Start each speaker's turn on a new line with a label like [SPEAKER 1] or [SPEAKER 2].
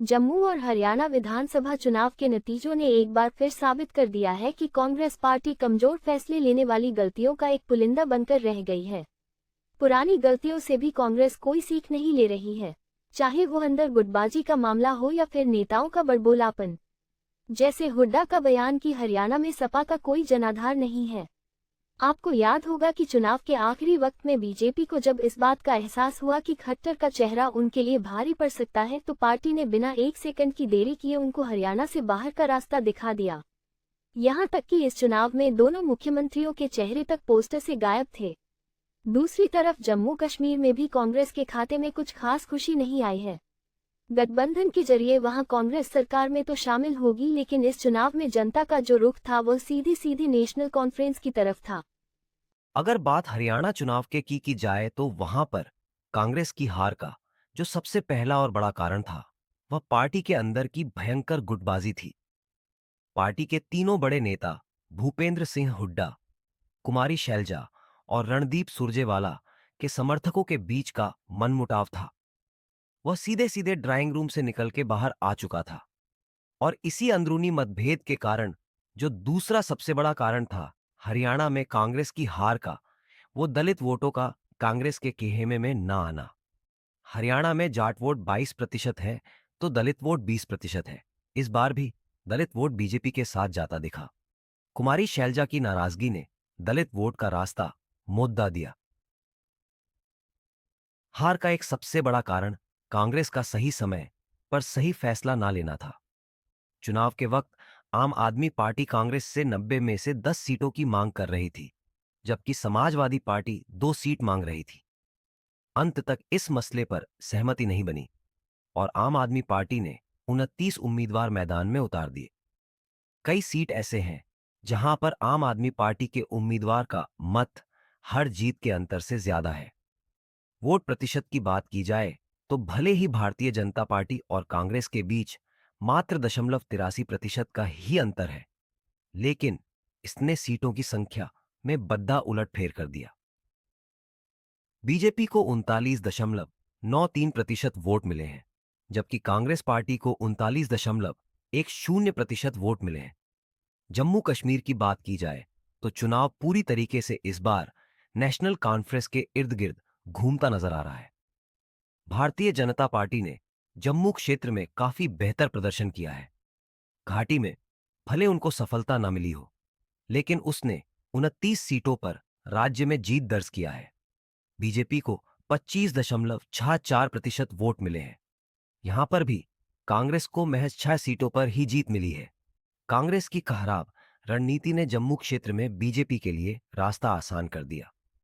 [SPEAKER 1] जम्मू और हरियाणा विधानसभा चुनाव के नतीजों ने एक बार फिर साबित कर दिया है कि कांग्रेस पार्टी कमजोर फैसले लेने वाली गलतियों का एक पुलिंदा बनकर रह गई है। पुरानी गलतियों से भी कांग्रेस कोई सीख नहीं ले रही है, चाहे वो अंदर गुटबाजी का मामला हो या फिर नेताओं का बड़बोलापन। जैसे हुड्डा का बयान कि हरियाणा में सपा का कोई जनाधार नहीं है। आपको याद होगा कि चुनाव के आखिरी वक्त में बीजेपी को जब इस बात का एहसास हुआ कि खट्टर का चेहरा उनके लिए भारी पड़ सकता है तो पार्टी ने बिना एक सेकंड की देरी किए उनको हरियाणा से बाहर का रास्ता दिखा दिया। यहां तक कि इस चुनाव में दोनों मुख्यमंत्रियों के चेहरे तक पोस्टर से गायब थे। दूसरी तरफ जम्मू कश्मीर में भी कांग्रेस के खाते में कुछ खास खुशी नहीं आई है। गठबंधन के जरिए वहां कांग्रेस सरकार में तो शामिल होगी, लेकिन इस चुनाव में जनता का जो रुख था वो सीधी सीधी नेशनल कॉन्फ्रेंस की तरफ था।
[SPEAKER 2] अगर बात हरियाणा चुनाव के की जाए तो वहां पर कांग्रेस की हार का जो सबसे पहला और बड़ा कारण था वह पार्टी के अंदर की भयंकर गुटबाजी थी। पार्टी के तीनों बड़े नेता भूपेंद्र सिंह हुड्डा, कुमारी शैलजा और रणदीप सुरजेवाला के समर्थकों के बीच का मनमुटाव था। वह सीधे सीधे ड्राइंग रूम से निकल के बाहर आ चुका था और इसी अंदरूनी मतभेद के कारण जो दूसरा सबसे बड़ा कारण था हरियाणा में कांग्रेस की हार का, वो दलित वोटों का कांग्रेस के खेमे में ना आना। हरियाणा में जाट वोट 22% है तो दलित वोट 20% है। इस बार भी दलित वोट बीजेपी के साथ जाता दिखा। कुमारी शैलजा की नाराजगी ने दलित वोट का रास्ता मुद्दा दिया। हार का एक सबसे बड़ा कारण कांग्रेस का सही समय पर सही फैसला ना लेना था। चुनाव के वक्त आम आदमी पार्टी कांग्रेस से 90 में से 10 सीटों की मांग कर रही थी, जबकि समाजवादी पार्टी 2 सीट मांग रही थी। अंत तक इस मसले पर सहमति नहीं बनी और आम आदमी पार्टी ने 29 उम्मीदवार मैदान में उतार दिए। कई सीट ऐसे हैं जहां पर आम आदमी पार्टी के उम्मीदवार का मत हर जीत के अंतर से ज्यादा है। वोट प्रतिशत की बात की जाए तो भले ही भारतीय जनता पार्टी और कांग्रेस के बीच मात्र 0.83% का ही अंतर है, लेकिन इसने सीटों की संख्या में बद्दा उलटफेर कर दिया। बीजेपी को 39.93% वोट मिले हैं, जबकि कांग्रेस पार्टी को 39.10% वोट मिले हैं। जम्मू कश्मीर की बात की जाए तो चुनाव पूरी तरीके से इस बार नेशनल कॉन्फ्रेंस के इर्द गिर्द घूमता नजर आ रहा है। भारतीय जनता पार्टी ने जम्मू क्षेत्र में काफी बेहतर प्रदर्शन किया है। घाटी में भले उनको सफलता न मिली हो, लेकिन उसने 29 सीटों पर राज्य में जीत दर्ज किया है। बीजेपी को 25.64% वोट मिले हैं। यहां पर भी कांग्रेस को महज 6 सीटों पर ही जीत मिली है। कांग्रेस की खराब रणनीति ने जम्मू क्षेत्र में बीजेपी के लिए रास्ता आसान कर दिया।